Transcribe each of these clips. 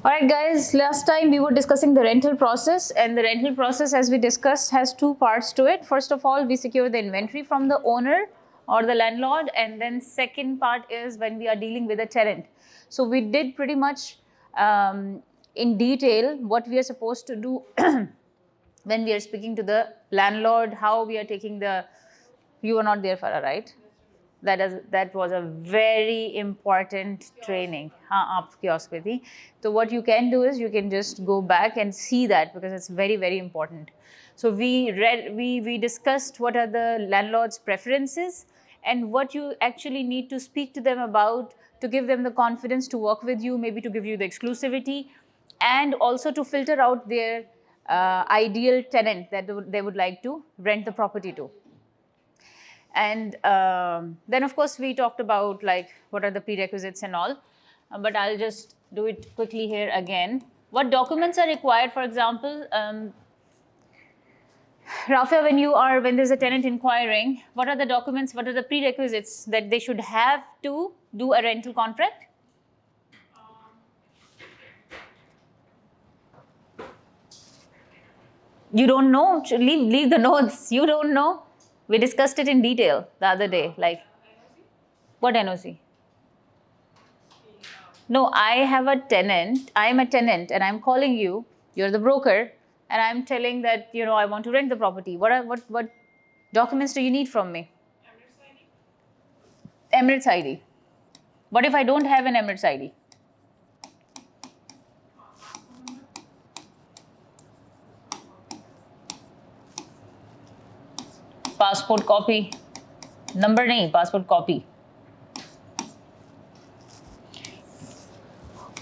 Alright guys, last time we were discussing the rental process, and the rental process, as we discussed, has two parts to it. First of all, we secure the inventory from the owner or the landlord, and then second part is when we are dealing with a tenant. So we did pretty much in detail what we are supposed to do when we are speaking to the landlord, how we are taking the, you were not there, Farah, right? That was a very important training. हाँ, आप kiosk पे थी. So what you can do is you can just go back and see that, because it's very, very important. So we discussed what are the landlord's preferences and what you actually need to speak to them about to give them the confidence to work with you, maybe to give you the exclusivity, and also to filter out their ideal tenant that they would like to rent the property to. And then, of course, we talked about like what are the prerequisites and all. But I'll just do it quickly here again. What documents are required? For example, Rafia, when there's a tenant inquiring, what are the documents? What are the prerequisites that they should have to do a rental contract? You don't know? Leave the notes. You don't know? We discussed it in detail the other day. Like, what NOC? No, I have a tenant. I'm a tenant, and I'm calling you. You're the broker, and I'm telling that I want to rent the property. What documents do you need from me? Emirates ID. What if I don't have an Emirates ID? Passport copy. Number nahi, passport copy.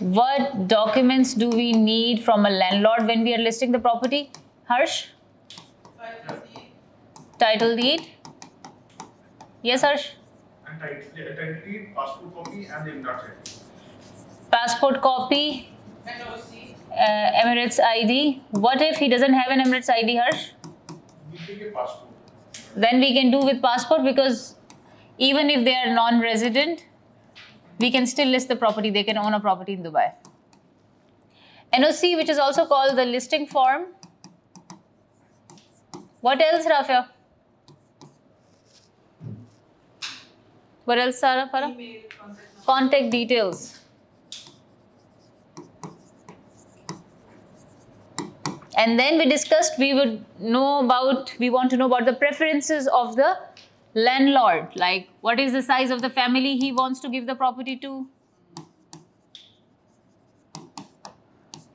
What documents do we need from a landlord when we are listing the property? Harsh? Title deed. Yes, Harsh? And title deed, passport copy, and the embark ID. Passport copy. Emirates ID. What if he doesn't have an Emirates ID, Harsh? We take a passport. Then we can do with passport, because even if they are non-resident, we can still list the property. They can own a property in Dubai. NOC, which is also called the listing form. What else, Rafia? What else, Sarah? Email, Contact details. And then we discussed we want to know about the preferences of the landlord. Like, what is the size of the family he wants to give the property to?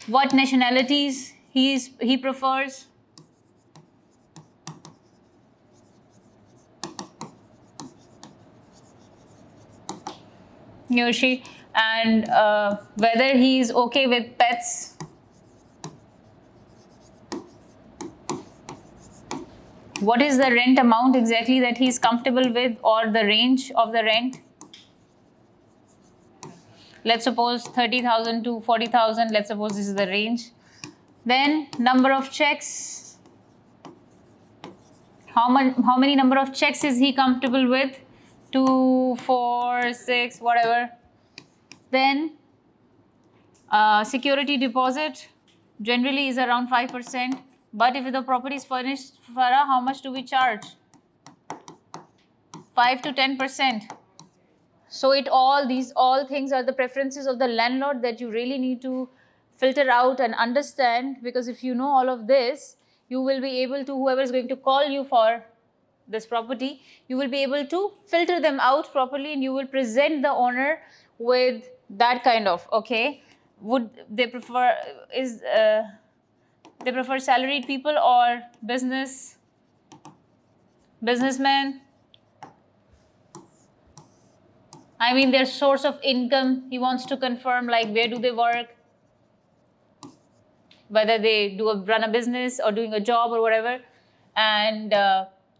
What nationalities he prefers? Yoshi, and whether he's okay with pets. What is the rent amount exactly that he's comfortable with, or the range of the rent? Let's suppose 30,000 to 40,000. Let's suppose this is the range. Then number of checks. How many number of checks is he comfortable with? 2, 4, 6, whatever. Then security deposit generally is around 5%. But if the property is furnished, Farah, how much do we charge? 5 to 10%. So these all things are the preferences of the landlord that you really need to filter out and understand, because if you know all of this, you will be able to, whoever is going to call you for this property, you will be able to filter them out properly, and you will present the owner with that kind of, okay, would they prefer, they prefer salaried people or businessmen? I mean, their source of income, he wants to confirm, like, where do they work? Whether they run a business or doing a job or whatever. And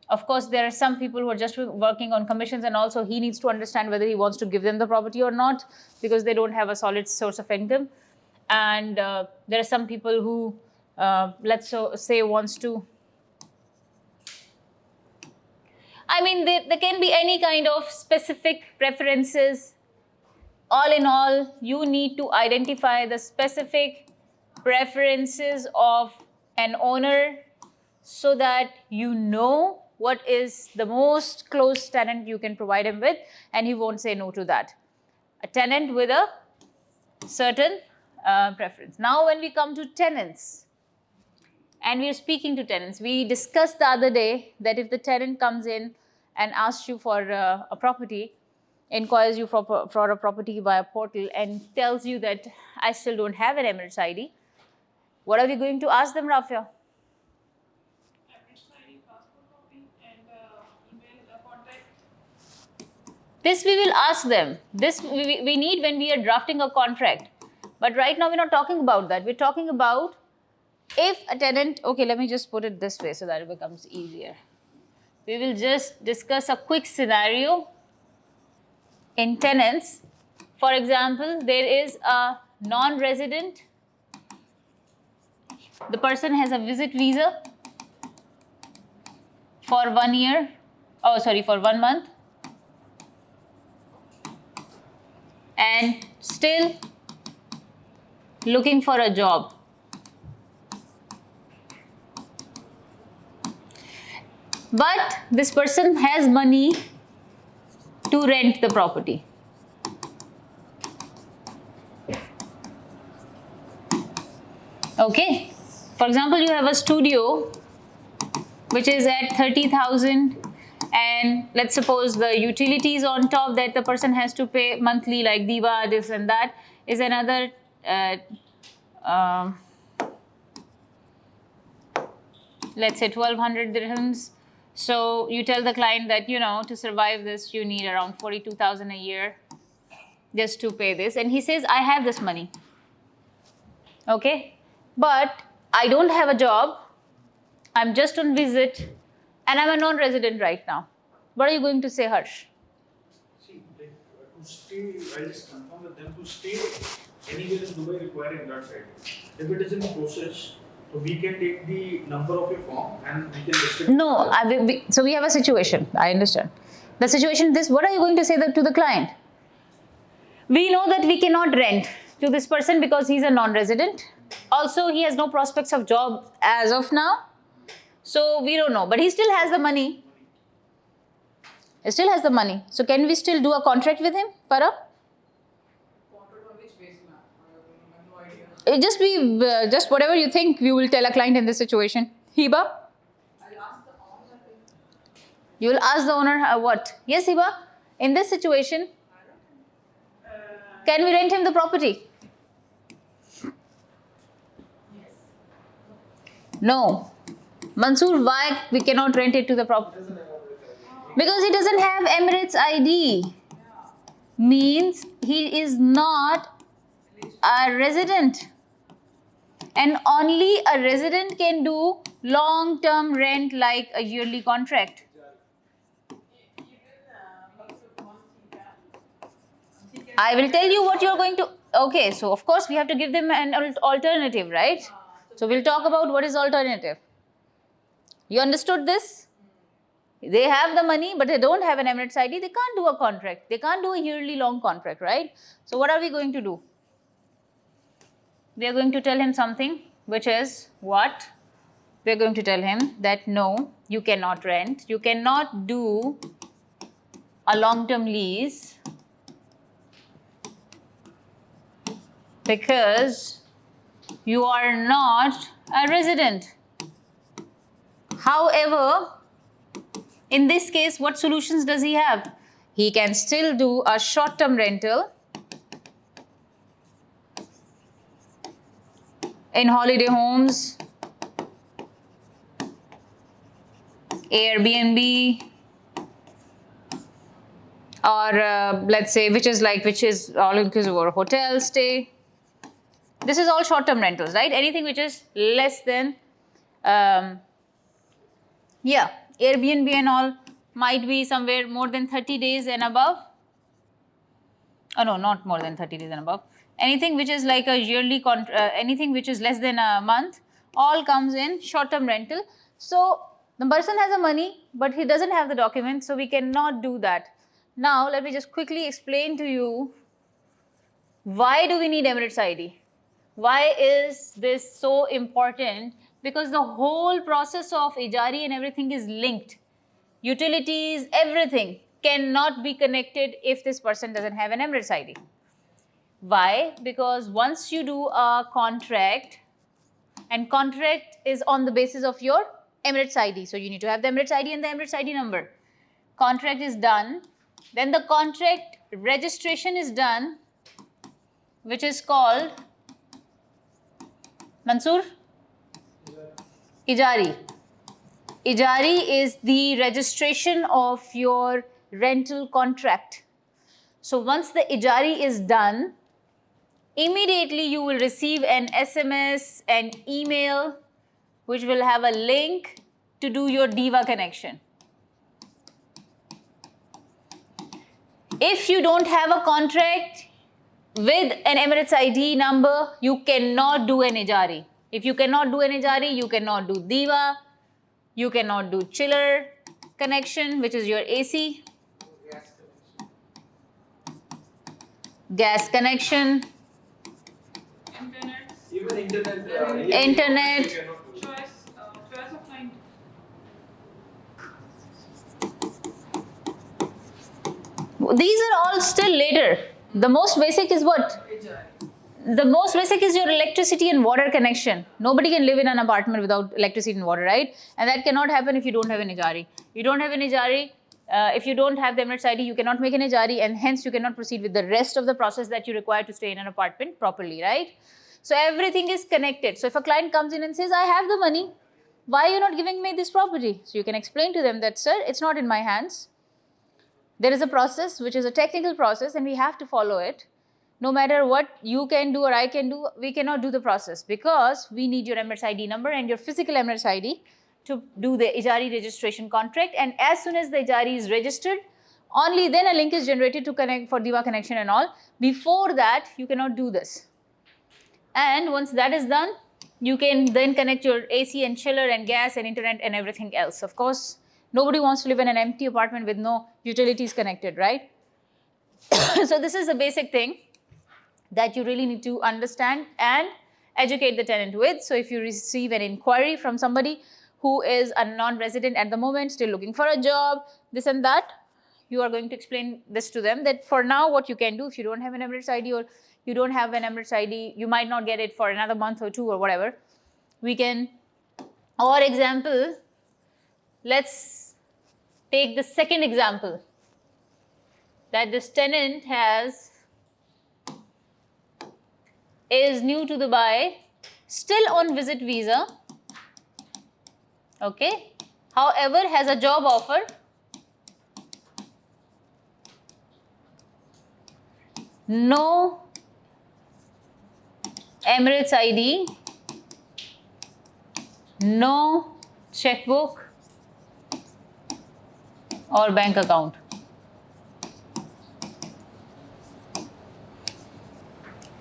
of course, there are some people who are just working on commissions, and also he needs to understand whether he wants to give them the property or not, because they don't have a solid source of income. And there are some people who, let's say, wants to, I mean, there can be any kind of specific preferences all in all, you need to identify the specific preferences of an owner so that you know what is the most close tenant you can provide him with, and he won't say no to that. A tenant with a certain preference. Now, when we come to tenants, and we are speaking to tenants, we discussed the other day that if the tenant comes in and asks you for a property, inquires you for a property via portal and tells you that I still don't have an Emirates ID, what are we going to ask them, Rafia? This we will ask them. This we need when we are drafting a contract. But right now we're not talking about that. We're talking about if a tenant, okay, let me just put it this way so that it becomes easier. We will just discuss a quick scenario in tenants. For example, there is a non-resident. The person has a visit visa for 1 year, for 1 month, and still looking for a job. But this person has money to rent the property. Okay. For example, you have a studio which is at 30,000, and let's suppose the utilities on top that the person has to pay monthly, like Diva, this and that, is another let's say 1200 dirhams. So you tell the client that, you know, to survive this, you need around 42,000 a year just to pay this. And he says, I have this money. Okay. But I don't have a job. I'm just on visit and I'm a non-resident right now. What are you going to say, Harsh? See, like, to stay, I'll just confirm with them to stay anywhere in Dubai requiring that side. If it is in process, so we can take the number of your form and we can restrict. No, so we have a situation. I understand. The situation is this: what are you going to say to the client? We know that we cannot rent to this person because he's a non-resident. Also, he has no prospects of job as of now. So we don't know, but he still has the money. He still has the money. So can we still do a contract with him, Farah? It just be just whatever you think. We will tell a client in this situation. Hiba, I'll ask the owner. you will ask the owner what? Yes, Hiba. In this situation, can we rent him the property? Yes. No. Mansoor, why we cannot rent it to the property? Because he doesn't have Emirates ID. Means he is not a resident. And only a resident can do long-term rent like a yearly contract. I will tell you what you're going to... Okay, so of course we have to give them an alternative, right? So we'll talk about what is alternative. You understood this? They have the money, but they don't have an Emirates ID. They can't do a contract. They can't do a yearly long contract, right? So what are we going to do? We are going to tell him something, which is what? We are going to tell him that no, you cannot rent. You cannot do a long-term lease because you are not a resident. However, in this case, what solutions does he have? He can still do a short-term rental in holiday homes, Airbnb, or let's say which is all inclusive, or hotel stay. This is all short-term rentals, right? Anything which is less than Airbnb and all might be somewhere more than 30 days and above. Oh no, not more than 30 days and above. Anything which is like a yearly anything which is less than a month, all comes in short-term rental. So the person has the money, but he doesn't have the document, so we cannot do that. Now let me just quickly explain to you Why do we need Emirates ID? Why is this so important? Because the whole process of Ijari and everything is linked. Utilities, everything cannot be connected if this person doesn't have an Emirates ID. Why? Because once you do a contract, and contract is on the basis of your Emirates ID. So you need to have the Emirates ID and the Emirates ID number. Contract is done. Then the contract registration is done, which is called Mansoor? Ijari. Ijari is the registration of your rental contract. So once the Ijari is done, immediately you will receive an SMS and email which will have a link to do your DIVA connection. If you don't have a contract with an Emirates ID number, you cannot do an Ijari. If you cannot do an Ijari, you cannot do DIVA, you cannot do chiller connection, which is your AC, gas connection, Internet. Even internet. Internet. Choice of line. These are all still later. The most basic is what? The most basic is your electricity and water connection. Nobody can live in an apartment without electricity and water, right? And that cannot happen if you don't have an Ijari. You don't have an Ijari. If you don't have the Emirates ID, you cannot make an Ijari, and hence you cannot proceed with the rest of the process that you require to stay in an apartment properly, right? So everything is connected. So if a client comes in and says, I have the money, why are you not giving me this property? So you can explain to them that, sir, it's not in my hands. There is a process which is a technical process and we have to follow it. No matter what you can do or I can do, we cannot do the process because we need your Emirates ID number and your physical Emirates ID to do the Ijari registration contract. And as soon as the Ijari is registered, only then a link is generated to connect for DIVA connection and all. Before that, you cannot do this. And once that is done, you can then connect your AC and chiller and gas and internet and everything else. Of course, nobody wants to live in an empty apartment with no utilities connected, right? So this is the basic thing that you really need to understand and educate the tenant with. So if you receive an inquiry from somebody who is a non-resident at the moment, still looking for a job, this and that, you are going to explain this to them that for now what you can do if you don't have an Emirates ID or you don't have an Emirates ID, you might not get it for another month or two or whatever. We can, or example, let's take the second example that this tenant is new to Dubai, still on visit visa, okay, however has a job offer, no Emirates ID, no checkbook or bank account.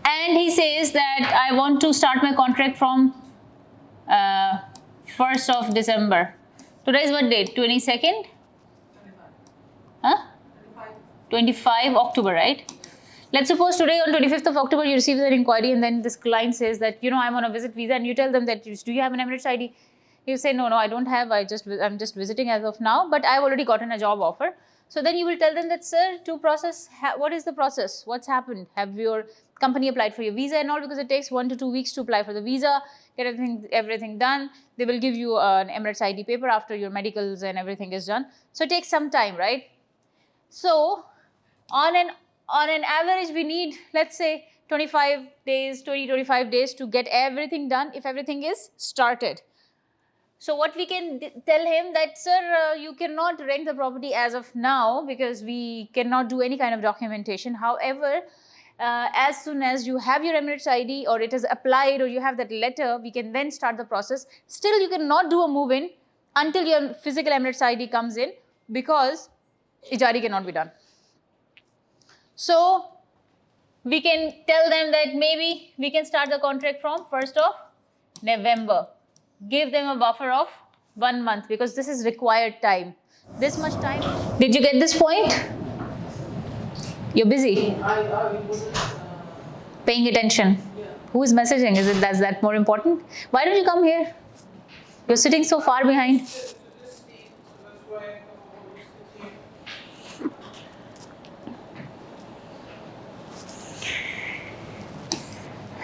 And he says that I want to start my contract from 1st of December. Today is what date? 22nd? 25. Huh? 25 October, right? Let's suppose today on 25th of October you receive an inquiry and then this client says that, you know, I'm on a visit visa, and you tell them that, do you have an Emirates ID? You say, no, I don't have, I'm just visiting as of now, but I've already gotten a job offer. So then you will tell them that, sir, to process, what is the process? What's happened? Have your company applied for your visa and all? Because it takes 1 to 2 weeks to apply for the visa, get everything done. They will give you an Emirates ID paper after your medicals and everything is done. So it takes some time, right? So on an average, we need, let's say, 25 days to get everything done if everything is started. So what we can tell him that, sir, you cannot rent the property as of now because we cannot do any kind of documentation. However, as soon as you have your Emirates ID or it is applied or you have that letter, we can then start the process. Still, you cannot do a move-in until your physical Emirates ID comes in because Ijari cannot be done. So we can tell them that maybe we can start the contract from 1st of November. Give them a buffer of 1 month because this is required time. This much time. Did you get this point? You're busy. Paying attention. Who is messaging? Is that more important? Why don't you come here? You're sitting so far behind.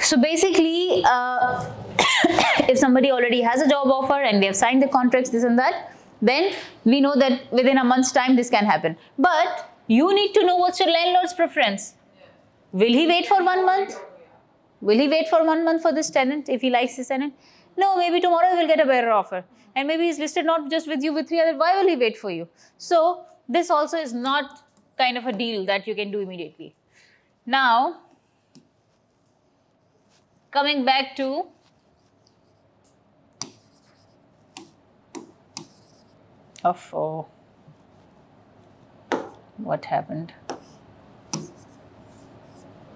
So basically, if somebody already has a job offer and they have signed the contracts, this and that, then we know that within a month's time this can happen. But you need to know what's your landlord's preference. Will he wait for 1 month? Will he wait for 1 month for this tenant if he likes this tenant? No, maybe tomorrow he will get a better offer. And maybe he's listed not just with you, with 3 other. Why will he wait for you? So this also is not kind of a deal that you can do immediately. Now, coming back to oh, what happened?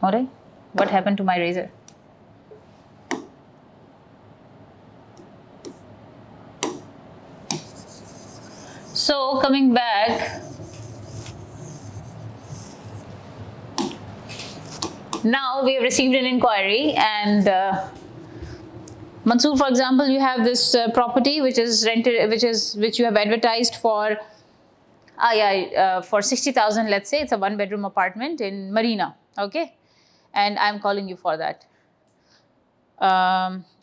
Alright, what happened to my razor? So coming back, now we have received an inquiry, and Mansoor, for example, you have this property which is rented, which you have advertised for, for 60,000. Let's say it's a 1-bedroom apartment in Marina, okay, and I'm calling you for that.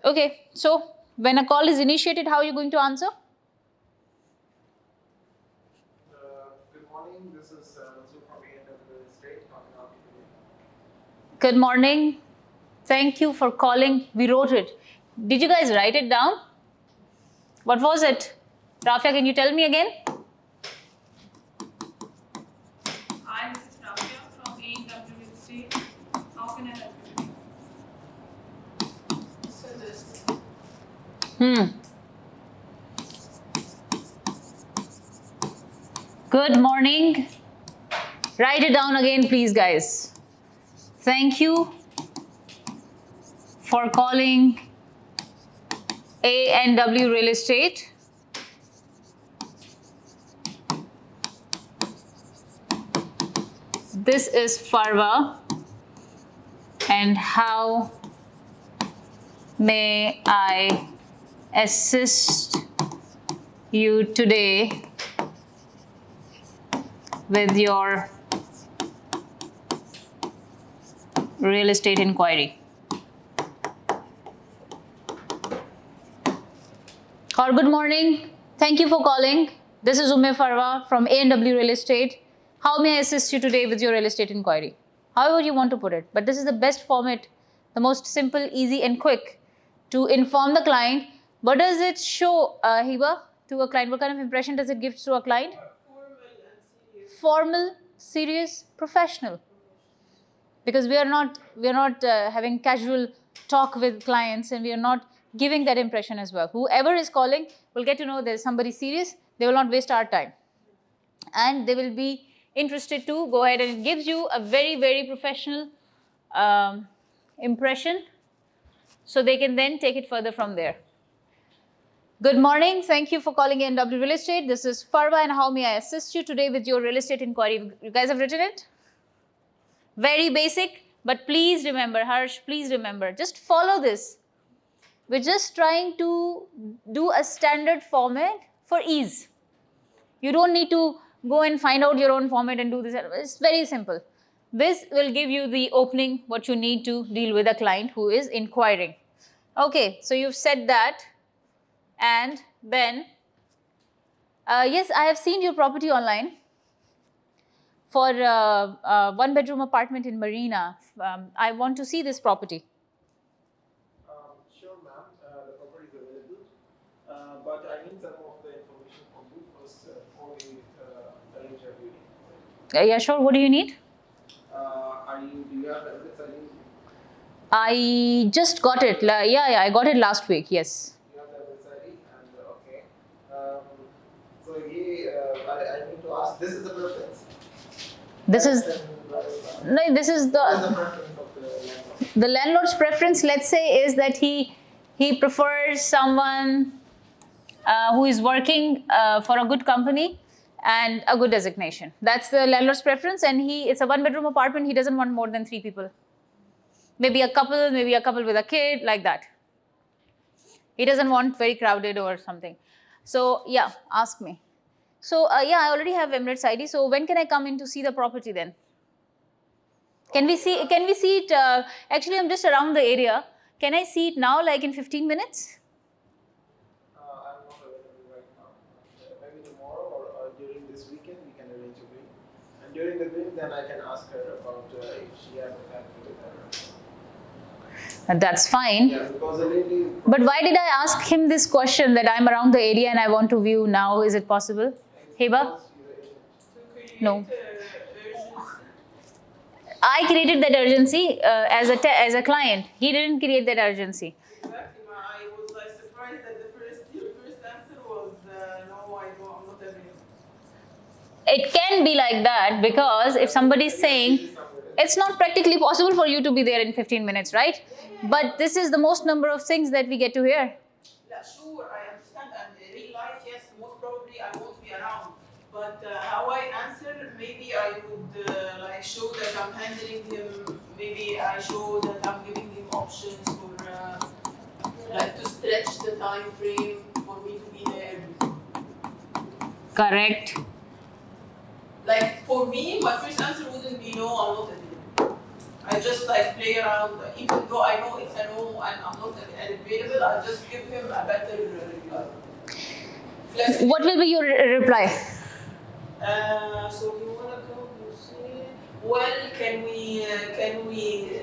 Okay, so when a call is initiated, how are you going to answer? Good morning. This is Mansoor from ANW Training. How can I help you today? Good morning. Thank you for calling. We wrote it. Did you guys write it down? What was it? Rafia, can you tell me again? Hi, this is Rafia from ANW Training. How can I help you? So this. Good morning. Write it down again, please, guys. Thank you for calling ANW Real Estate. This is Farwa, and how may I assist you today with your real estate inquiry? Or good morning. Thank you for calling. This is Farwa from ANW Real Estate. How may I assist you today with your real estate inquiry? However you want to put it, but this is the best format, the most simple, easy and quick to inform the client. What does it show, Hiba, to a client? What kind of impression does it give to a client? Formal, serious, professional. Because we are not having casual talk with clients, and we are not giving that impression as well. Whoever is calling will get to know there's somebody serious. They will not waste our time, and they will be interested to go ahead, and it gives you a very, very professional impression, so they can then take it further from there. Good morning. Thank you for calling ANW Real Estate. This is Farwa, and how may I assist you today with your real estate inquiry? You guys have written it? Very basic, but please remember, Harsh, please remember, just follow this. We're just trying to do a standard format for ease. You don't need to go and find out your own format and do this. It's very simple. This will give you the opening, what you need to deal with a client who is inquiring. Okay, so you've said that. And then, yes, I have seen your property online for a 1-bedroom apartment in Marina. I want to see this property. Sure, ma'am. The property is available, but I need some of the information from you first before we arrange a viewing. Yeah, sure. What do you need? Do you have evidence? I just got it. Yeah, I got it last week. Yes. You have the evidence ID, and okay. So I need to ask. This is the preference. This is no. This is What is the preference of the landlord? the landlord's preference. Let's say is that he prefers someone who is working for a good company and a good designation. That's the landlord's preference, and it's a 1-bedroom apartment. He doesn't want more than 3 people. maybe a couple with a kid, like that. He doesn't want very crowded or something. So yeah, ask me. So yeah, I already have Emirates ID. So when can I come in to see the property then? Can we see? Can we see it? Actually, I'm just around the area. Can I see it now, like in 15 minutes? I'm not available right now. Maybe tomorrow or during this weekend we can arrange a viewing. And during the viewing, then I can ask her about if she has a family with her. That's fine. Yeah, because the lady. But why did I ask him this question that I'm around the area and I want to view now? Is it possible? Heba? No. I created that urgency as a client. He didn't create that urgency. Exactly, I was like surprised that your first answer was no, I'm not available. It can be like that because if somebody is saying it's not practically possible for you to be there in 15 minutes, right? But this is the most number of things that we get to hear. Yeah, sure, I understand. And in real life, yes, most probably I won't be around. But how I answer, maybe I would like show that I'm handling him. Maybe I show that I'm giving him options for like to stretch the time frame for me to be there. Correct. Like for me, my first answer wouldn't be no, I'm not available. I just like play around, even though I know it's a no and I'm not available. I just give him a better reply. What will be your reply? So you wanna go? You say, well, can we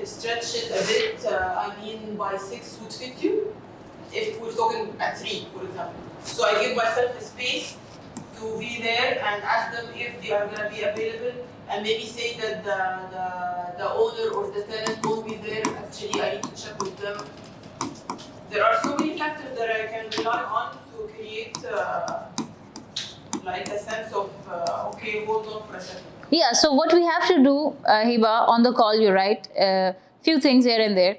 stretch it a bit? I mean, by 6 would fit you. If we're talking at 3, for example. So I give myself a space to be there and ask them if they are gonna be available, and maybe say that the owner or the tenant won't be there. Actually, I need to check with them. There are so many factors that I can rely on to create like a sense of okay, hold on for a second. Yeah, so what we have to do, Hiba, on the call, you're right, few things here and there.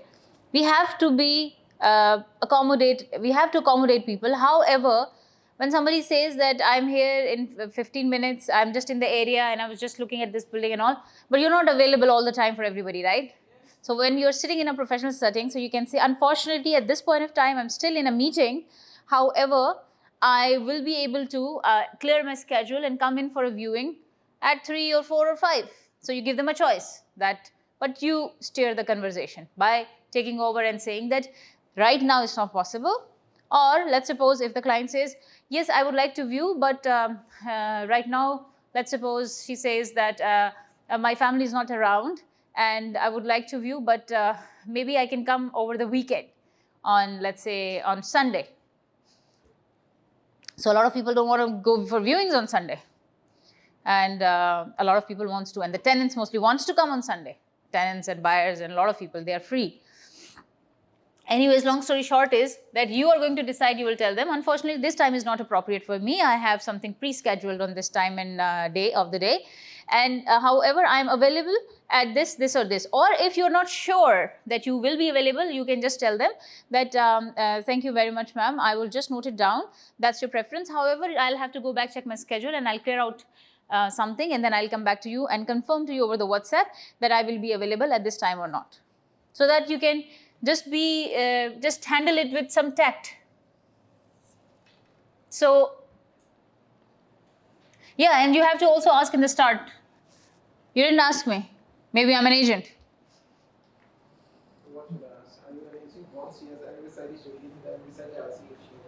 We have to be we have to accommodate people. However, when somebody says that I'm here in 15 minutes, I'm just in the area and I was just looking at this building and all, but you're not available all the time for everybody, right? So when you're sitting in a professional setting, so you can say, unfortunately, at this point of time, I'm still in a meeting. However, I will be able to clear my schedule and come in for a viewing at 3 or 4 or 5. So you give them a choice, but you steer the conversation by taking over and saying that right now it's not possible. Or let's suppose if the client says, yes, I would like to view, but right now, let's suppose she says that my family is not around and I would like to view, but maybe I can come over the weekend on, let's say, on Sunday. So a lot of people don't want to go for viewings on Sunday. And a lot of people wants to, and the tenants mostly wants to come on Sunday. Tenants and buyers and a lot of people, they are free. Anyways, long story short is that you are going to decide, you will tell them, unfortunately, this time is not appropriate for me. I have something pre-scheduled on this time and day of the day. And however, I am available at this or this. Or if you're not sure that you will be available, you can just tell them that, thank you very much, ma'am. I will just note it down. That's your preference. However, I'll have to go back, check my schedule, and I'll clear out something. And then I'll come back to you and confirm to you over the WhatsApp that I will be available at this time or not. So that you can just handle it with some tact. So, yeah, and you have to also ask in the start. You didn't ask me. Maybe I'm an agent. What should I ask? Are you an agent? Once she has anniversary, she'll give me the anniversary. I'll see if she's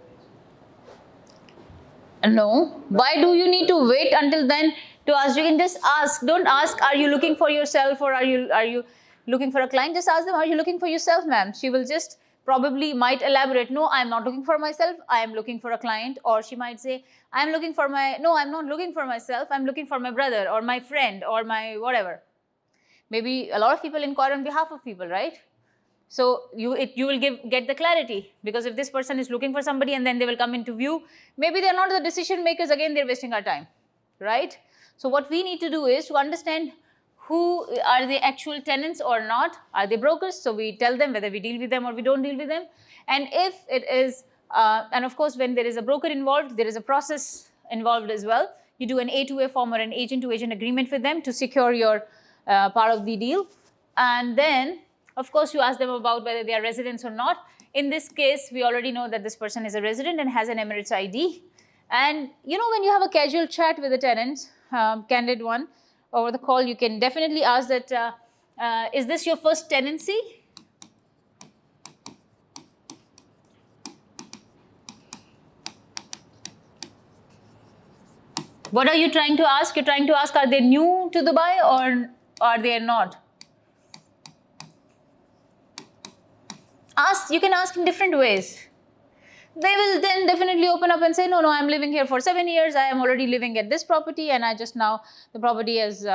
an agent. No. Why do you need to wait until then to ask? You can just ask. Don't ask, are you looking for yourself or are you looking for a client? Just ask them, are you looking for yourself, ma'am? She will just probably might elaborate, no, I'm not looking for myself, I am looking for a client. Or she might say, I'm looking for no, I'm not looking for myself, I'm looking for my brother or my friend or my whatever. Maybe a lot of people inquire on behalf of people, right? So you will get the clarity, because if this person is looking for somebody and then they will come into view, maybe they're not the decision makers, again they're wasting our time, right? So what we need to do is to understand who are the actual tenants or not. Are they brokers? So we tell them whether we deal with them or we don't deal with them. And if it is, and of course when there is a broker involved, there is a process involved as well. You do an A2A form or an agent to agent agreement with them to secure your part of the deal. And then Of course, you ask them about whether they are residents or not. In this case, we already know that this person is a resident and has an Emirates ID. And you know, when you have a casual chat with a tenant, candid one, over the call, you can definitely ask that, is this your first tenancy? What are you trying to ask? You're trying to ask, are they new to Dubai or are they not? You can ask in different ways. They will then definitely open up and say, no, I'm living here for 7 years. I am already living at this property, and I just now, the property is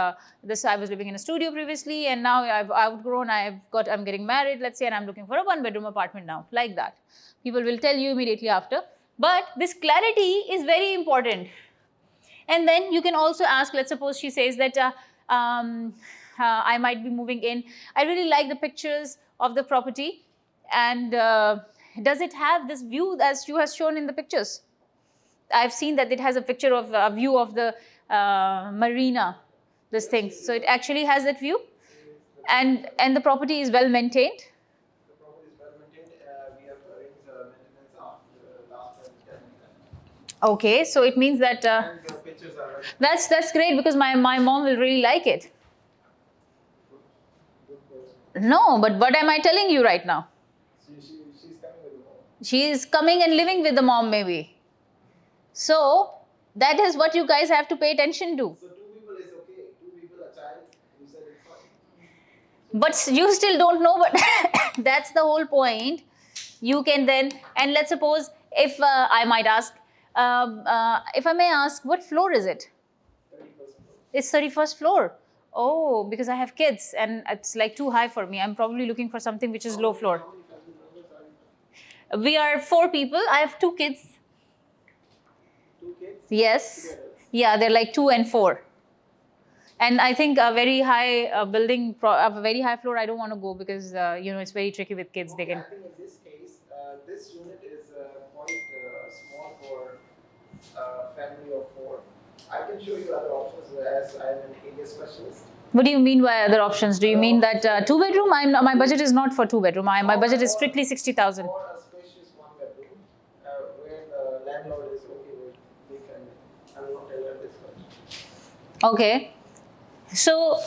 this. I was living in a studio previously, and now I've outgrown. I'm getting married, let's say, and I'm looking for a 1-bedroom apartment now, like that. People will tell you immediately after. But this clarity is very important. And then you can also ask, let's suppose she says that I might be moving in. I really like the pictures of the property, and does it have this view as you has shown in the pictures? I've seen that it has a picture of a view of the marina, this thing. So it actually has that view, and the property is well maintained. The property is well maintained. We have arranged maintenance after the last time. Okay, so it means that And the pictures are right. that's great, because my mom will really like it. Good person. No, but what am I telling you right now? She's coming with the home. She is coming and living with the mom, maybe. So that is what you guys have to pay attention to. So 2 people is okay. 2 people, a child. You said it's fine. But you still don't know, but that's the whole point. You can then, and let's suppose if I might ask, if I may ask, what floor is it? 31st floor. It's 31st floor. Oh, because I have kids and it's like too high for me. I'm probably looking for something which is low floor. How many family members are you? We are 4 people. I have 2 kids. 2 kids? Yes. Together. Yeah, they're like 2 and 4. And I think a very high building, a very high floor, I don't want to go because, it's very tricky with kids. They Okay, can. I think in this case, this unit is quite small for family of 4. I can show you other options as I am an area specialist. What do you mean by other options? Do you mean that 2-bedroom? My budget is not for 2-bedroom. My budget is strictly 60,000. Or a spacious 1-bedroom where the landlord is okay with big family. I will not tell her this much. Okay. So,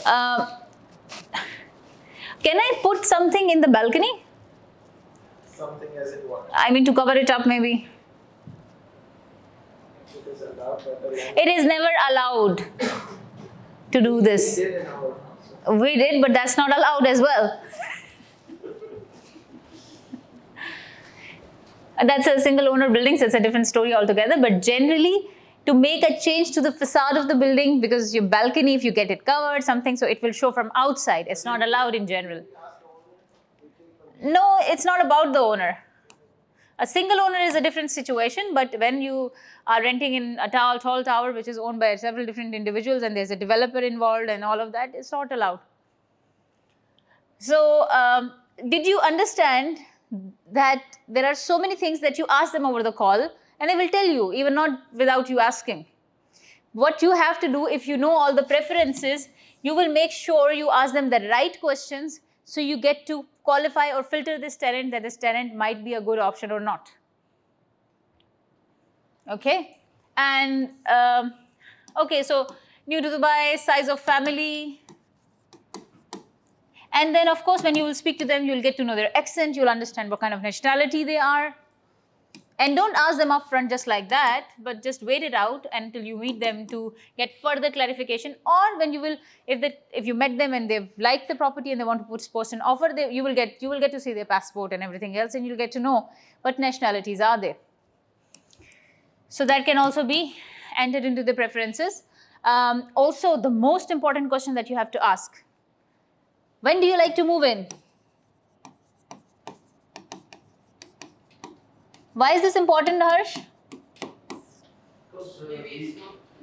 can I put something in the balcony? Something as in what? I mean, to cover it up, maybe. It is allowed, but the landlord It is never allowed to do this. did in our house. We did, but that's not allowed as well. That's a single owner building, so it's a different story altogether. But generally, to make a change to the facade of the building, because your balcony, if you get it covered, something, so it will show from outside. It's not allowed in general. No, it's not about the owner. A single owner is a different situation, but when you are renting in a tall tower which is owned by several different individuals and there's a developer involved and all of that, it's not allowed. So, did you understand that there are so many things that you ask them over the call and they will tell you, even not without you asking. What you have to do, if you know all the preferences, you will make sure you ask them the right questions so you get to qualify or filter this tenant, that this tenant might be a good option or not. Okay? And, okay, so new to Dubai, size of family. And then, of course, when you will speak to them, you'll get to know their accent, you'll understand what kind of nationality they are. And don't ask them up front just like that, but just wait it out until you meet them to get further clarification. Or when you will, if you met them and they've liked the property and they want to post an offer, you will get to see their passport and everything else, and you'll get to know what nationalities are there. So that can also be entered into the preferences. Also, the most important question that you have to ask: when do you like to move in? Why is this important, Harsh? Because the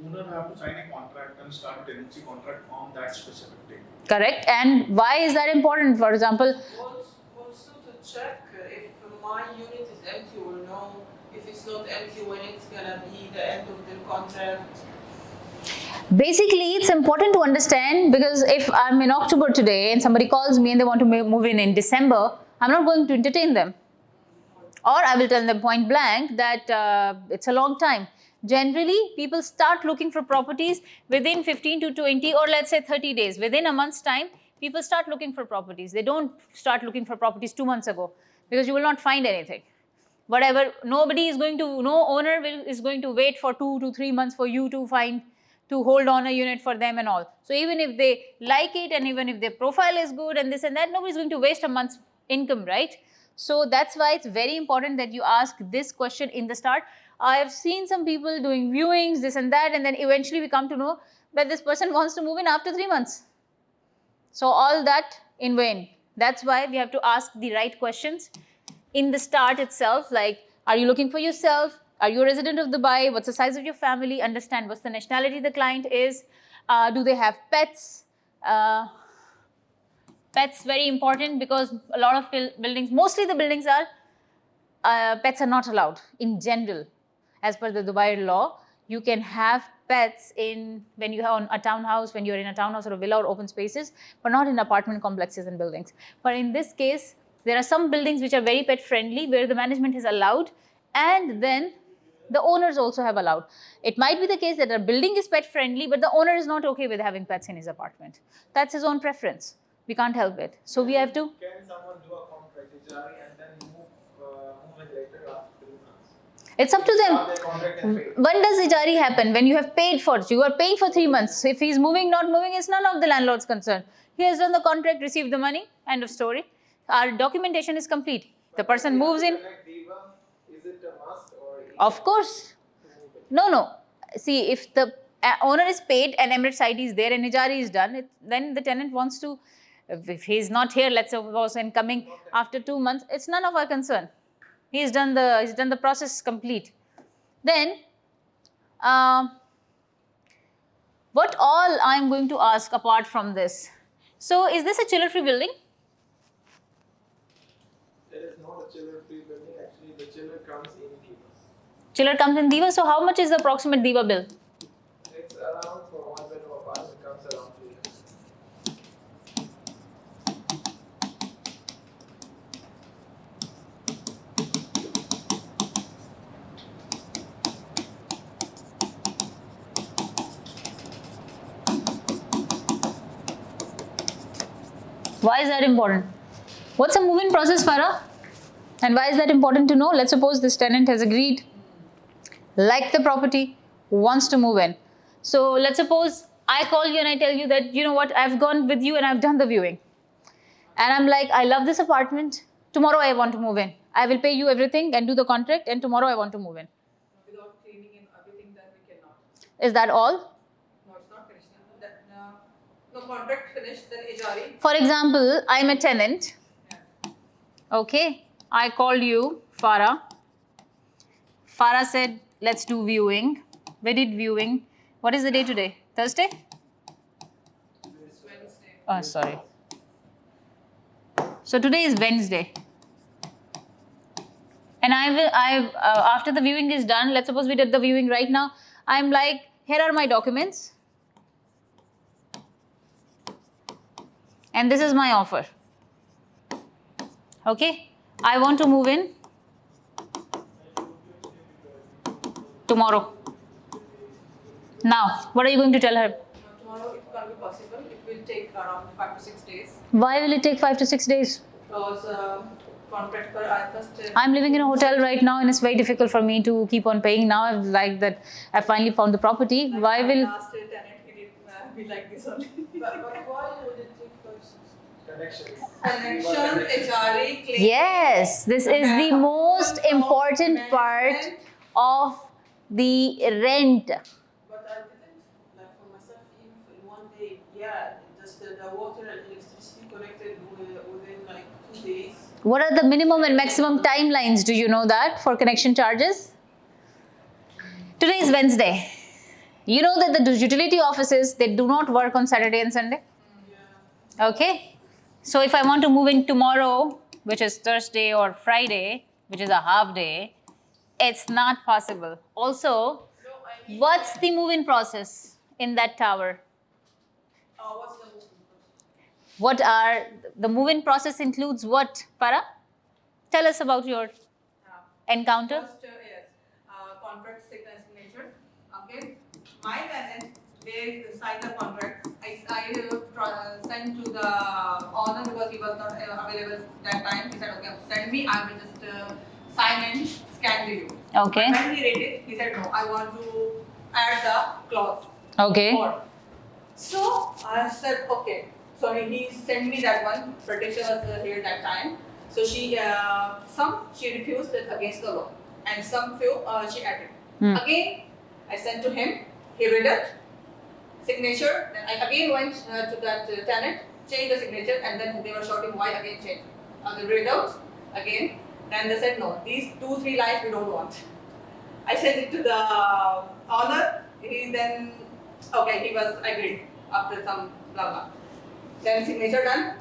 owner have to sign a contract and start a tenancy contract on that specific date. Correct. And why is that important? For example, Also to check if my unit is empty or no, if it's not empty, when it's gonna be the end of the contract. Basically, it's important to understand, because if I'm in October today and somebody calls me and they want to move in December, I'm not going to entertain them. Or I will tell them point blank that it's a long time. Generally, people start looking for properties within 15 to 20, or let's say 30 days. Within a month's time, people start looking for properties. They don't start looking for properties 2 months ago, because you will not find anything. Whatever, nobody is going to, no owner is going to wait for 2 to 3 months for you to find, to hold on a unit for them and all. So even if they like it and even if their profile is good and this and that, nobody's going to waste a month's income, right? So that's why it's very important that you ask this question in the start. I have seen some people doing viewings, this and that, and then eventually we come to know that this person wants to move in after 3 months. So all that in vain. That's why we have to ask the right questions in the start itself, like, are you looking for yourself? Are you a resident of Dubai? What's the size of your family? Understand what's the nationality the client is. Do they have pets? Pets, very important, because a lot of buildings, mostly the buildings are, pets are not allowed in general. As per the Dubai law, you can have pets when you have a townhouse, when you're in a townhouse or a villa or open spaces, but not in apartment complexes and buildings. But in this case, there are some buildings which are very pet friendly, where the management is allowed, and then the owners also have allowed. It might be the case that a building is pet friendly, but the owner is not okay with having pets in his apartment. That's his own preference. We can't help it. So we have to. Can someone do a contract and then move in later after 3 months? It's up to Start their them. contract and pay. When does ijari happen? When you have paid for it. You are paying for 3 months. If he's moving, not moving, it's none of the landlord's concern. He has done the contract, received the money, end of story. Our documentation is complete. The person moves in. Is it a must or? Of course. No. See, if the owner is paid and Emirates ID is there and ijari is done, then the tenant wants to, if he's not here, let's suppose, and coming after 2 months, it's none of our concern. He's done the process complete. Then, what all I'm going to ask apart from this? So, is this a chiller-free building? There is not a chiller-free building. Actually, the chiller comes in Divas. Chiller comes in Diva. So, how much is the approximate Diva bill? It's around, for 1 bedroom apartment, comes around 2 years. Why is that important? What's a move-in process, Farah? And why is that important to know? Let's suppose this tenant has agreed, liked the property, wants to move in. So let's suppose I call you and I tell you that, you know what, I've gone with you and I've done the viewing. And I'm like, I love this apartment. Tomorrow I want to move in. I will pay you everything and do the contract, and tomorrow I want to move in. Without cleaning and everything, that we cannot. Is that all? No, it's not finished. No contract finished, then ijari. For example, I'm a tenant. Yeah. Okay. I called you, Farah. Farah said, let's do viewing. We did viewing. What is the day today? Thursday? It's Wednesday. Oh, sorry. So today is Wednesday. And after the viewing is done, let's suppose we did the viewing right now. I'm like, here are my documents. And this is my offer. Okay? I want to move in tomorrow. Now, what are you going to tell her? Tomorrow it can't be possible. It will take around 5 to 6 days. Why will it take 5 to 6 days? Because contract per I first. I'm living in a hotel right now and it's very difficult for me to keep on paying. Now I've like that I finally found the property. Why will Last tenant he did be like this only. But why would it take 5 6? Connections. Connection, HRE, claim. Yes, this is the most important part of the rent. But I didn't, like for myself, in 1 day, yeah, just the water and electricity connected within like 2 days. What are the minimum and maximum timelines? Do you know that for connection charges? Today is Wednesday. You know that the utility offices, they do not work on Saturday and Sunday. Yeah. Okay. So if I want to move in tomorrow, which is Thursday, or Friday, which is a half day, it's not possible. Also, No, I mean, what's the move-in process? in that tower? What's the movement? What are the move-in process includes what, Farah? Tell us about your encounter. First, yes, contract signature. Okay, my tenant, they signed the contract. I sent to the owner because he was not available that time. He said, okay, send me. I will just sign and scan to you. Okay. When he read it, he said, no, I want to add the clause. Okay. More. So I said, okay. So he sent me that one. Patricia was here that time. So she refused it against the law, and some few she added. Again, I sent to him. He read it, signature. Then I again went to that tenant, changed the signature, and then they were shouting why again change. They read out again. Then they said no, these 2-3 lines we don't want. I sent it to the owner. He then he was agreed after some blah blah. Then signature done.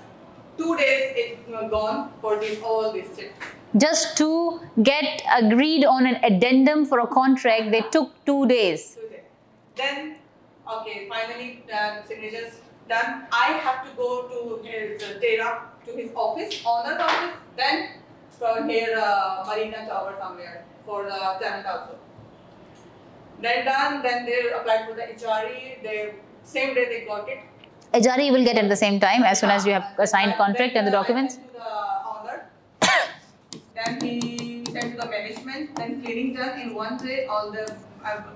2 days it gone for all this shit. Just to get agreed on an addendum for a contract, they took 2 days. 2 days. Then finally the signatures done. I have to go to his to his office, owner's office. Then from here Marina Tower somewhere for the tenant also. Then done. Then they applied for the HRE. They same day they got it. HRE you will get at the same time as soon as you have a signed contract and the documents. I sent to the owner. Then he sent to the management. Then cleaning done in 1 day. All the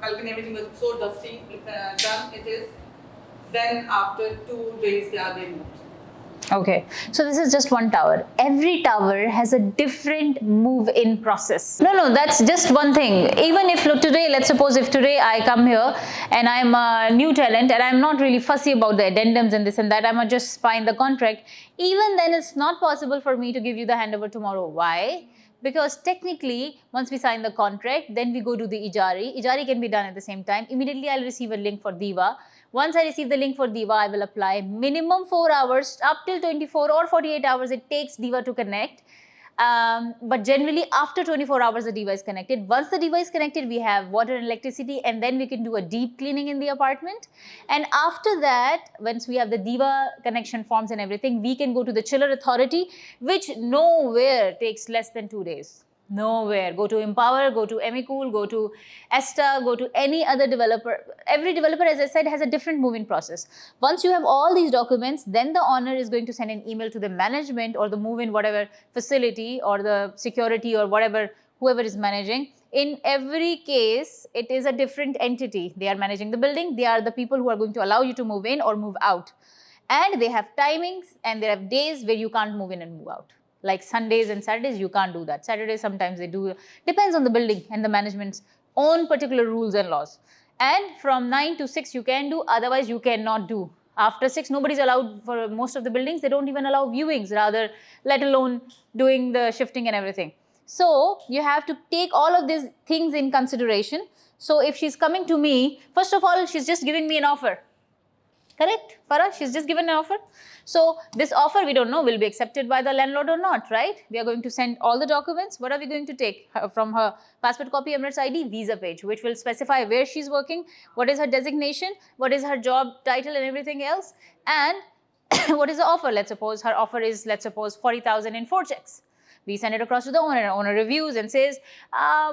balcony everything was so dusty. Done it is. Then after 2 days they moved. Okay, so this is just one tower. Every tower has a different move-in process. No, that's just one thing. Even if today, let's suppose if today I come here and I'm a new tenant and I'm not really fussy about the addendums and this and that, I might just find the contract. Even then, it's not possible for me to give you the handover tomorrow. Why? Because technically, once we sign the contract, then we go to the Ijari. Ijari can be done at the same time. Immediately, I'll receive a link for Diva. Once I receive the link for Diva, I will apply minimum 4 hours up till 24 or 48 hours it takes Diva to connect. But generally after 24 hours the Diva is connected. Once the Diva is connected, we have water and electricity, and then we can do a deep cleaning in the apartment. And after that, once we have the Diva connection forms and everything, we can go to the chiller authority, which nowhere takes less than 2 days. Nowhere. Go to Empower, go to Emicool, go to Esta, go to any other developer. Every developer, as I said, has a different move-in process. Once you have all these documents, then the owner is going to send an email to the management or the move-in whatever facility or the security or whatever, whoever is managing. In every case, it is a different entity. They are managing the building. They are the people who are going to allow you to move in or move out. And they have timings and they have days where you can't move in and move out. Like Sundays and Saturdays, you can't do that. Saturdays, sometimes they do. Depends on the building and the management's own particular rules and laws. And from 9 to 6, you can do. Otherwise, you cannot do. After 6, nobody's allowed for most of the buildings. They don't even allow viewings, rather, let alone doing the shifting and everything. So, you have to take all of these things in consideration. So, if she's coming to me, first of all, she's just giving me an offer. Correct, Farah? She's just given an offer. So, this offer, we don't know, will be accepted by the landlord or not, right? We are going to send all the documents. What are we going to take from her? Passport copy, Emirates ID, visa page, which will specify where she's working, what is her designation, what is her job title and everything else, and what is the offer? Let's suppose her offer is, let's suppose, 40,000 in 4 checks. We send it across to the owner. Owner reviews and says,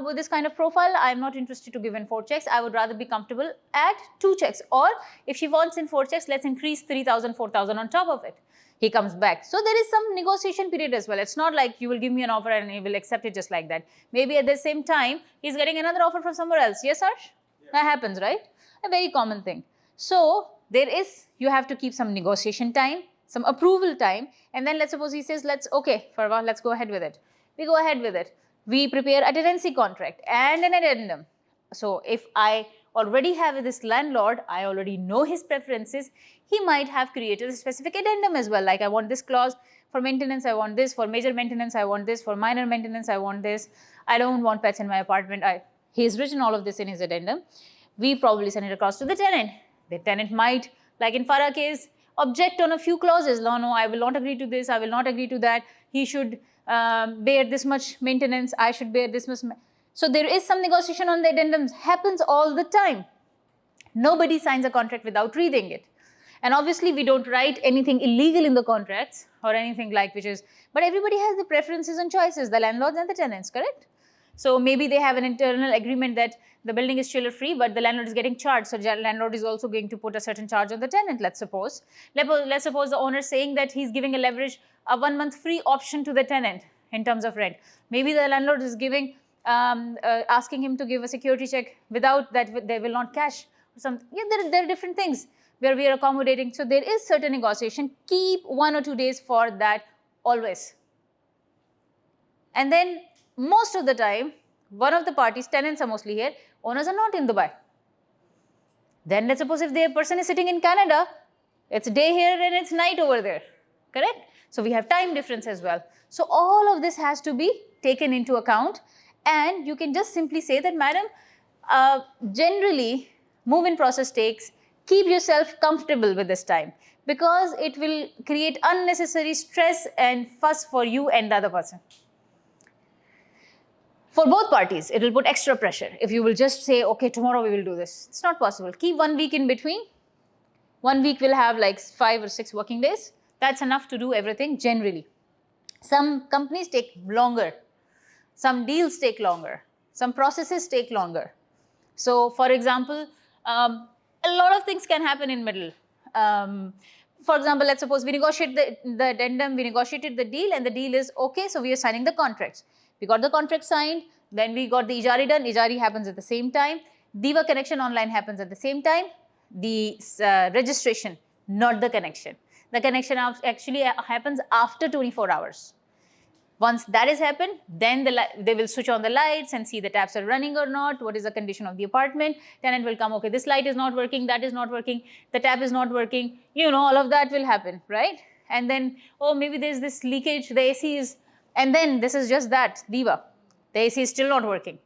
with this kind of profile, I'm not interested to give in 4 checks. I would rather be comfortable at 2 checks. Or if she wants in 4 checks, let's increase 3,000, 4,000 on top of it. He comes back. So there is some negotiation period as well. It's not like you will give me an offer and he will accept it just like that. Maybe at the same time, he's getting another offer from somewhere else. Yes, Harsh? Yeah. That happens, right? A very common thing. So there is, you have to keep some negotiation time, some approval time, and then let's suppose he says, okay, Farwa, let's go ahead with it. We go ahead with it. We prepare a tenancy contract and an addendum. So if I already have this landlord, I already know his preferences, he might have created a specific addendum as well. Like I want this clause for maintenance, I want this, for major maintenance, I want this, for minor maintenance, I want this. I don't want pets in my apartment. He's written all of this in his addendum. We probably send it across to the tenant. The tenant might, like in Farah case, object on a few clauses. No, I will not agree to this, I will not agree to that. He should bear this much maintenance, I should bear this much. So there is some negotiation on the addendums, happens all the time. Nobody signs a contract without reading it. And obviously we don't write anything illegal in the contracts or anything like which is, but everybody has the preferences and choices, the landlords and the tenants, correct? So maybe they have an internal agreement that the building is chiller free, but the landlord is getting charged. So the landlord is also going to put a certain charge on the tenant, let's suppose. Let's suppose the owner is saying that he's giving a 1 month free option to the tenant in terms of rent. Maybe the landlord is giving, asking him to give a security check without that they will not cash. Yeah, there are different things where we are accommodating. So there is certain negotiation. Keep 1 or 2 days for that always. And then most of the time, one of the parties, tenants are mostly here, owners are not in Dubai. Then let's suppose if the person is sitting in Canada, it's day here and it's night over there, correct? So we have time difference as well. So all of this has to be taken into account, and you can just simply say that, madam, generally move-in process takes, keep yourself comfortable with this time, because it will create unnecessary stress and fuss for you and the other person. For both parties, it will put extra pressure. If you will just say, okay, tomorrow we will do this. It's not possible. Keep 1 week in between. 1 week will have like 5 or 6 working days. That's enough to do everything generally. Some companies take longer. Some deals take longer. Some processes take longer. So for example, a lot of things can happen in middle. For example, let's suppose we negotiate the addendum, we negotiated the deal, and the deal is okay, so we are signing the contracts. We got the contract signed, then we got the ijari done. Ijari happens at the same time. Diva connection online happens at the same time. The registration, not the connection. The connection actually happens after 24 hours. Once that has happened, then they will switch on the lights and see the taps are running or not, what is the condition of the apartment. Tenant will come, okay, this light is not working, that is not working, the tap is not working, all of that will happen, right? And then, oh, maybe there's this leakage, the AC is, and then this is just that, Diva. The AC is still not working.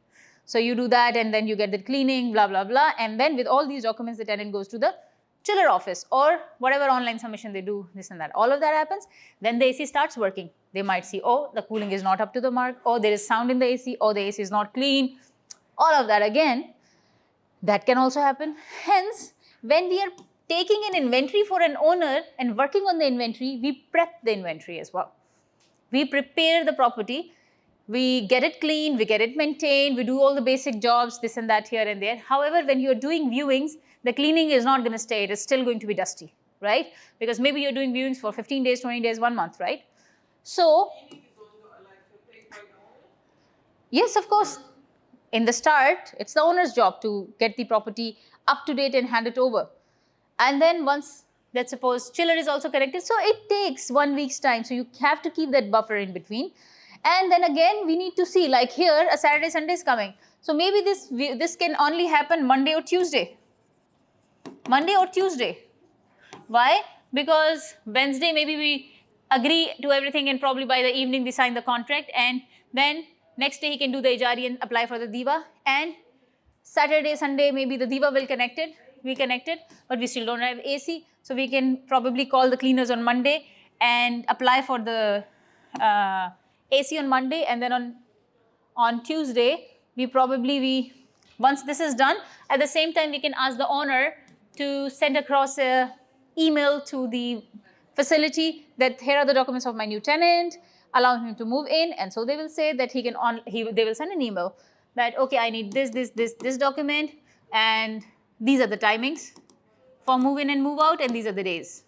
So you do that, and then you get the cleaning, blah, blah, blah. And then with all these documents, the tenant goes to the chiller office or whatever online submission they do, this and that. All of that happens. Then the AC starts working. They might see, oh, the cooling is not up to the mark, or there is sound in the AC, or the AC is not clean. All of that again, that can also happen. Hence, when we are taking an inventory for an owner and working on the inventory, we prep the inventory as well. We prepare the property, we get it clean, we get it maintained, we do all the basic jobs, this and that here and there. However, when you're doing viewings, the cleaning is not going to stay, it is still going to be dusty, right? Because maybe you're doing viewings for 15 days, 20 days, 1 month, right? So, yes, of course. In the start, it's the owner's job to get the property up to date and hand it over. And then once, let's suppose, chiller is also connected, so it takes 1 week's time. So you have to keep that buffer in between. And then again, we need to see, like here, a Saturday, Sunday is coming. So maybe this can only happen Monday or Tuesday. Monday or Tuesday. Why? Because Wednesday, maybe we agree to everything, and probably by the evening we sign the contract, and then next day he can do the ijari and apply for the Diva, and Saturday, Sunday, maybe the Diva will connect it, we connect it, but we still don't have AC, so we can probably call the cleaners on Monday and apply for the AC on Monday, and then on Tuesday, once this is done, at the same time we can ask the owner to send across a email to the facility that here are the documents of my new tenant, allow him to move in, and so they will say that they will send an email that, okay, I need this document, and these are the timings for move in and move out, and these are the days.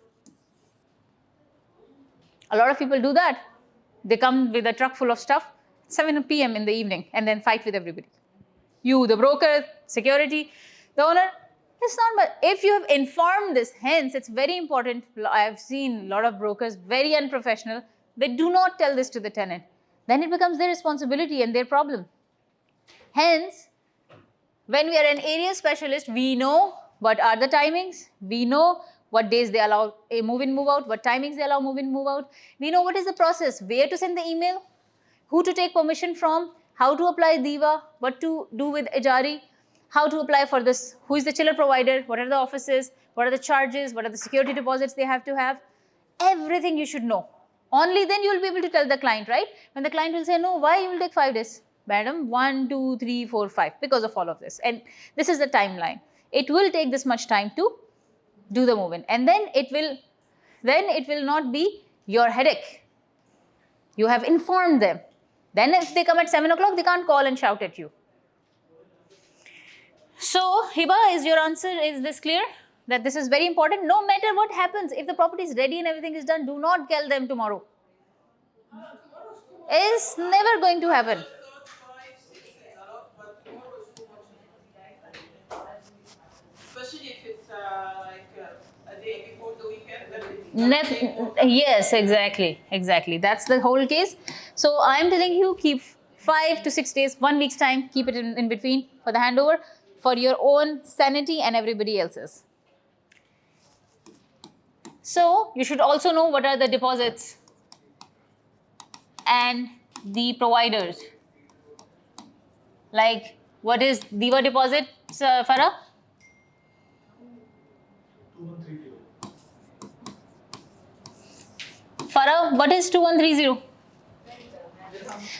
A lot of people do that. They come with a truck full of stuff, 7 p.m. in the evening, and then fight with everybody. You, the broker, security, the owner. It's not much. If you have informed this, hence it's very important. I've seen a lot of brokers, very unprofessional. They do not tell this to the tenant. Then it becomes their responsibility and their problem. Hence, when we are an area specialist, we know what are the timings. We know what days they allow a move-in, move-out, what timings they allow move-in, move-out. We know what is the process, where to send the email, who to take permission from, how to apply Diva, what to do with ijari, how to apply for this, who is the chiller provider, what are the offices, what are the charges, what are the security deposits they have to have. Everything you should know. Only then you will be able to tell the client, right? When the client will say, no, why you will take 5 days? Madam, 1, 2, 3, 4, 5, because of all of this. And this is the timeline. it will take this much time to do the move-in, and then it will not be your headache. You have informed them. Then if they come at 7 o'clock, they can't call and shout at you. So, Hiba, is your answer, is this clear? That this is very important. No matter what happens, if the property is ready and everything is done, do not tell them tomorrow. It's never going to happen. Especially if it's a day before the weekend. Yes, exactly. That's the whole case. So I'm telling you, keep 5 to 6 days, 1 week's time, keep it in between for the handover, for your own sanity and everybody else's. So you should also know what are the deposits and the providers. Like, what is Diva deposit, Farah? 2130. Farah, what is 2130?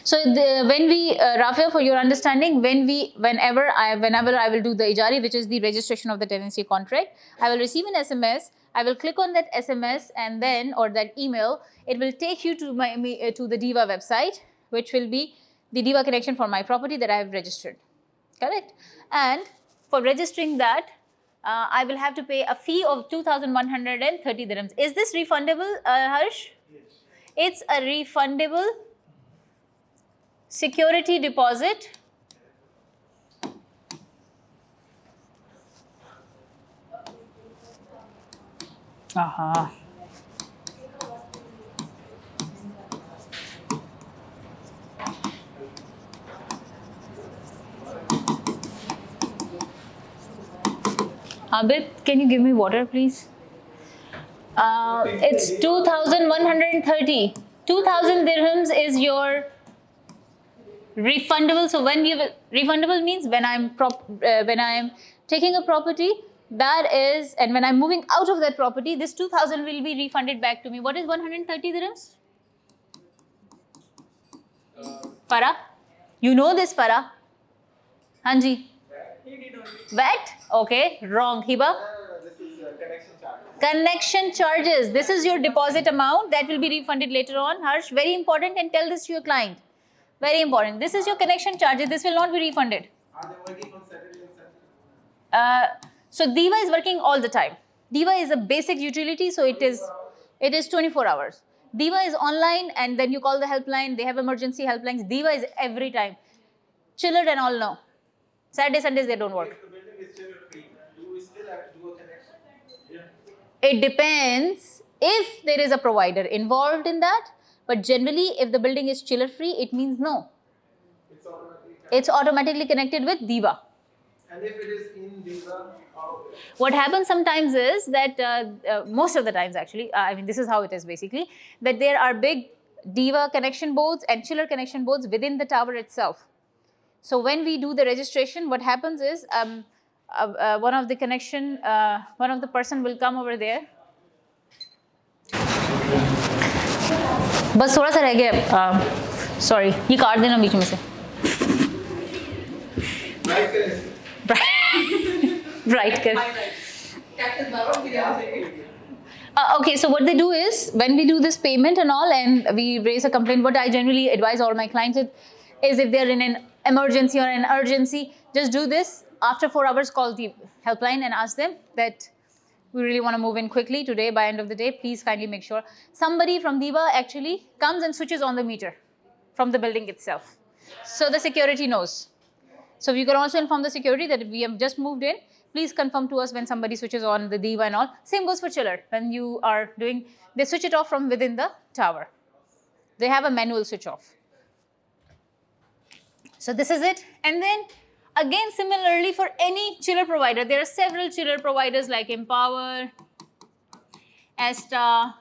So when we, Rafia, for your understanding, whenever I will do the ijari, which is the registration of the tenancy contract, I will receive an SMS. I will click on that SMS and then, or that email, it will take you to to the Diva website, which will be the Diva connection for my property that I have registered. Correct? And for registering that, I will have to pay a fee of 2,130 dirhams. Is this refundable, Harsh? Yes. It's a refundable security deposit. Abid, can you give me water, please? It's 2,130. 2,000 dirhams is your refundable. So when you refundable means when I'm taking a property, that is, and when I'm moving out of that property, this 2,000 will be refunded back to me. What is 130 dirhams? Farah, you know this, Farah? Hanji. VAT? Okay, wrong. Hiba? This is connection charge. Connection charges. This is your deposit amount that will be refunded later on. Harsh, very important, and tell this to your client. Very important. This is your connection charges. This will not be refunded. Are they working on Saturday and Sunday? So Diva is working all the time. Diva is a basic utility, so it is 24 hours. Diva is online, and then you call the helpline. They have emergency helplines. Diva is every time. Chiller and all no. Saturday, Sundays they don't work. If the building is still free, do we still have to do a connection? Yeah. It depends if there is a provider involved in that. But generally, if the building is chiller free, it means no. It's automatically connected. It's automatically connected with Diva. And if it is in Diva, how? What happens sometimes is that, most of the times actually, I mean this is how it is basically, that there are big Diva connection boards and chiller connection boards within the tower itself. So when we do the registration, what happens is one of the person will come over there. बस थोड़ा सा रह गया, sorry, ये काट देना बीच में से. Right, okay, so what they do is, when we do this payment and all, and we raise a complaint, what I generally advise all my clients is if they're in an emergency or an urgency, just do this. After 4 hours, call the helpline and ask them that we really want to move in quickly today by end of the day. Please kindly make sure somebody from Diva actually comes and switches on the meter from the building itself. So the security knows. So you can also inform the security that we have just moved in. Please confirm to us when somebody switches on the Diva and all. Same goes for chiller. When you are doing, they switch it off from within the tower. They have a manual switch off. So this is it. And then again, similarly for any chiller provider, there are several chiller providers like Empower, Esta,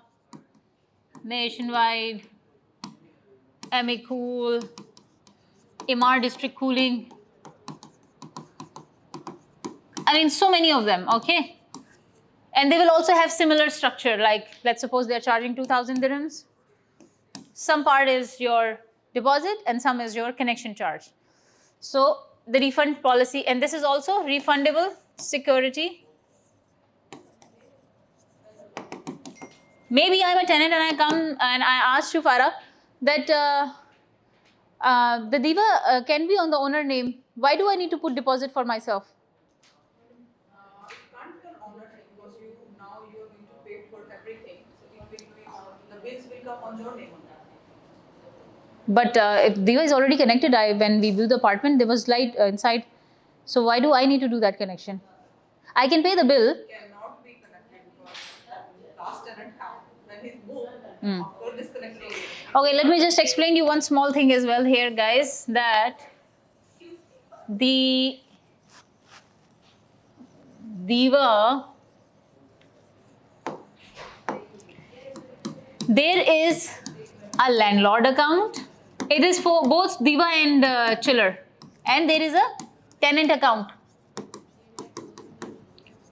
Nationwide, Amicool, Imar District Cooling. I mean, so many of them, okay? And they will also have similar structure, like let's suppose they're charging 2,000 dirhams. Some part is your deposit and some is your connection charge. So the refund policy, and this is also refundable security. Maybe I'm a tenant and I come and I ask you, Farah, that the Diva can be on the owner name. Why do I need to put deposit for myself? It can't be an owner name because now you are going to pay for everything. So it will be the bills will come on your name. But if Diva is already connected, when we view the apartment, there was light inside. So why do I need to do that connection? I can pay the bill. Cannot be connected because last tenant have when he's moved, Hmm. after disconnecting. Okay, let me just explain you one small thing as well here, guys, that the Diva, there is a landlord account. It is for both Diva and Chiller. And there is a tenant account.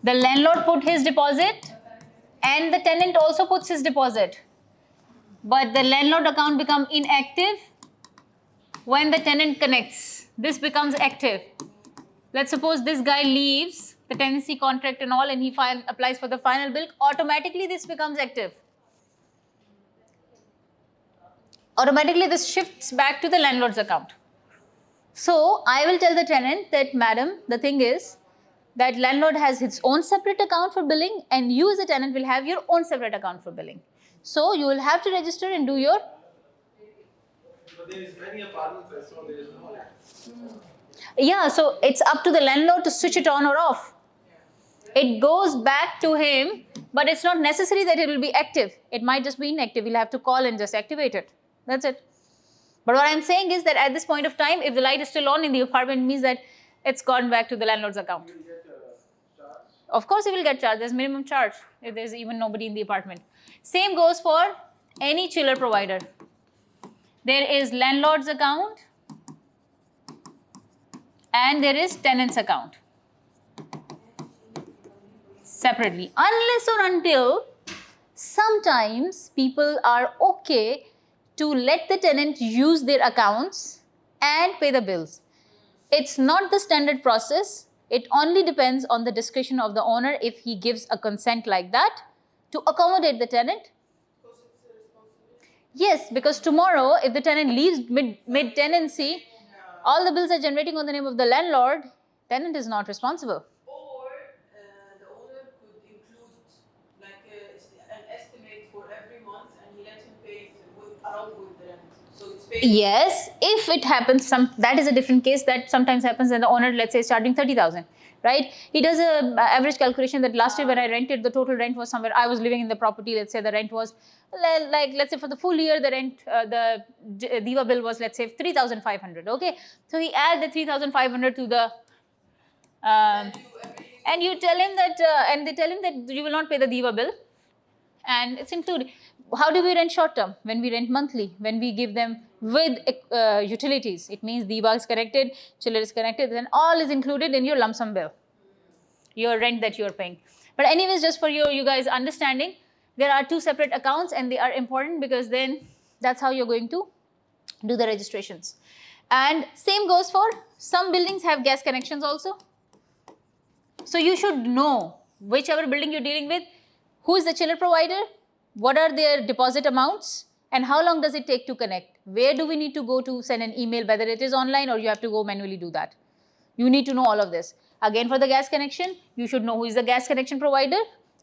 The landlord put his deposit and the tenant also puts his deposit. But the landlord account becomes inactive when the tenant connects. This becomes active. Let's suppose this guy leaves the tenancy contract and all and he applies for the final bill. Automatically this becomes active. Automatically this shifts back to the landlord's account. So I will tell the tenant that, madam, the thing is that landlord has his own separate account for billing and you as a tenant will have your own separate account for billing. So you will have to register and do your... But there is many apartments I saw there is no like. Yeah, so it's up to the landlord to switch it on or off. It goes back to him, but it's not necessary that it will be active. It might just be inactive. We'll have to call and just activate it. That's it. But what I'm saying is that at this point of time, if the light is still on in the apartment, it means that it's gone back to the landlord's account. You will get charged. Of course, he will get charged. There's minimum charge if there's even nobody in the apartment. Same goes for any chiller provider. There is landlord's account and there is tenant's account separately. Unless or until sometimes people are okay to let the tenant use their accounts and pay the bills. It's not the standard process. It only depends on the discretion of the owner if he gives a consent like that to accommodate the tenant. Because it's a responsibility. Yes, because tomorrow if the tenant leaves mid-tenancy, all the bills are generating on the name of the landlord, tenant is not responsible. Or the owner could include like an estimate for every month and he let him pay it along with the rent. So it's paid. Yes, if it happens, that is a different case. That sometimes happens when the owner, let's say, is charging 30,000, right? He does a average calculation that last year when I rented, the total rent was somewhere, I was living in the property, let's say the rent was, like, let's say for the full year, the rent, the Diva bill was, let's say, 3,500, okay? So he adds the 3,500 to the, and you tell him that, and they tell him that you will not pay the Diva bill, and it's included. How do we rent short term? When we rent monthly, when we give them with utilities, it means Diva is connected, chiller is connected, then all is included in your lump sum bill, your rent that you are paying. But anyways, just for you guys understanding, there are two separate accounts and they are important because then that's how you're going to do the registrations. And same goes for some buildings have gas connections also. So you should know whichever building you're dealing with, who is the chiller provider, what are their deposit amounts, and how long does it take to connect? Where do we need to go to send an email, whether it is online or you have to go manually do that? You need to know all of this. Again, for the gas connection, you should know who is the gas connection provider,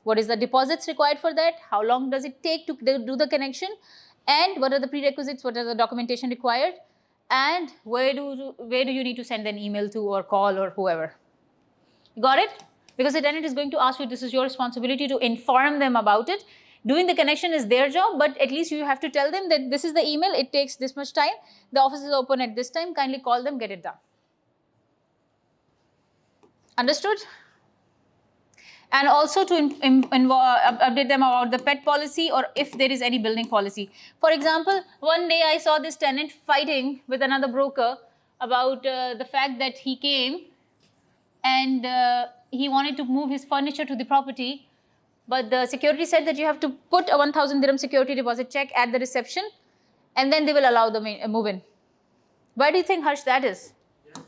what is the deposits required for that, how long does it take to do the connection, and what are the prerequisites, what are the documentation required, and where do you need to send an email to or call or whoever. Got it? Because the tenant is going to ask you, this is your responsibility to inform them about it. Doing the connection is their job, but at least you have to tell them that this is the email, it takes this much time, the office is open at this time, kindly call them, get it done. Understood? And also to update them about the pet policy or if there is any building policy. For example, one day I saw this tenant fighting with another broker about the fact that he came and he wanted to move his furniture to the property, but the security said that you have to put a 1,000 dirham security deposit check at the reception and then they will allow the move in. Why do you think, Harsh, that is? Yeah.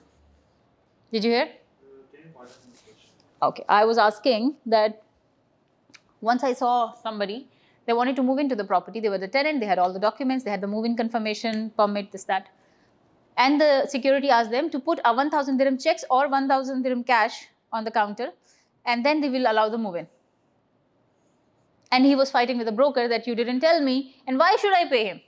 Did you hear? Can you pardon me, question? Okay, I was asking that once I saw somebody, they wanted to move into the property. They were the tenant, they had all the documents, they had the move-in confirmation, permit, this, that. And the security asked them to put a 1,000 dirham checks or 1,000 dirham cash on the counter, and then they will allow the move-in. And he was fighting with the broker that you didn't tell me, and why should I pay him?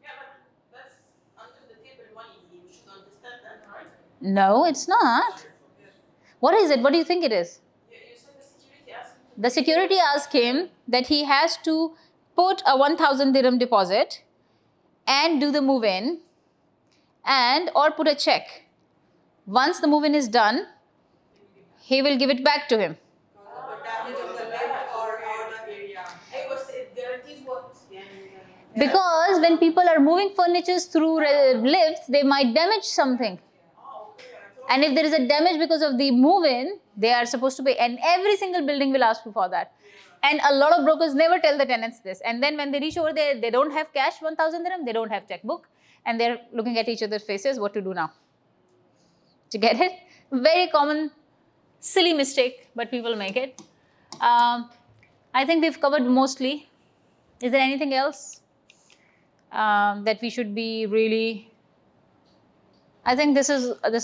Yeah, but that's under the table money. You should understand that, right? No, it's not. What is it? What do you think it is? You said the security asked him to The security asked him that he has to put a 1,000 dirham deposit and do the move-in, and or put a check. Once the move-in is done, he will give it back to him. Or damage of the lift or the area. Hey, but it guarantees what? Yeah. Because when people are moving furniture through lifts, they might damage something. Oh, okay. I thought And if there is a damage because of the move-in, they are supposed to pay. And every single building will ask you for that. And a lot of brokers never tell the tenants this. And then when they reach over there, they don't have cash, 1,000 dirham, they don't have checkbook. And they're looking at each other's faces, what to do now? To get it? Very common, silly mistake, but people make it. I think we've covered mostly. Is there anything else that we should be really? I think this is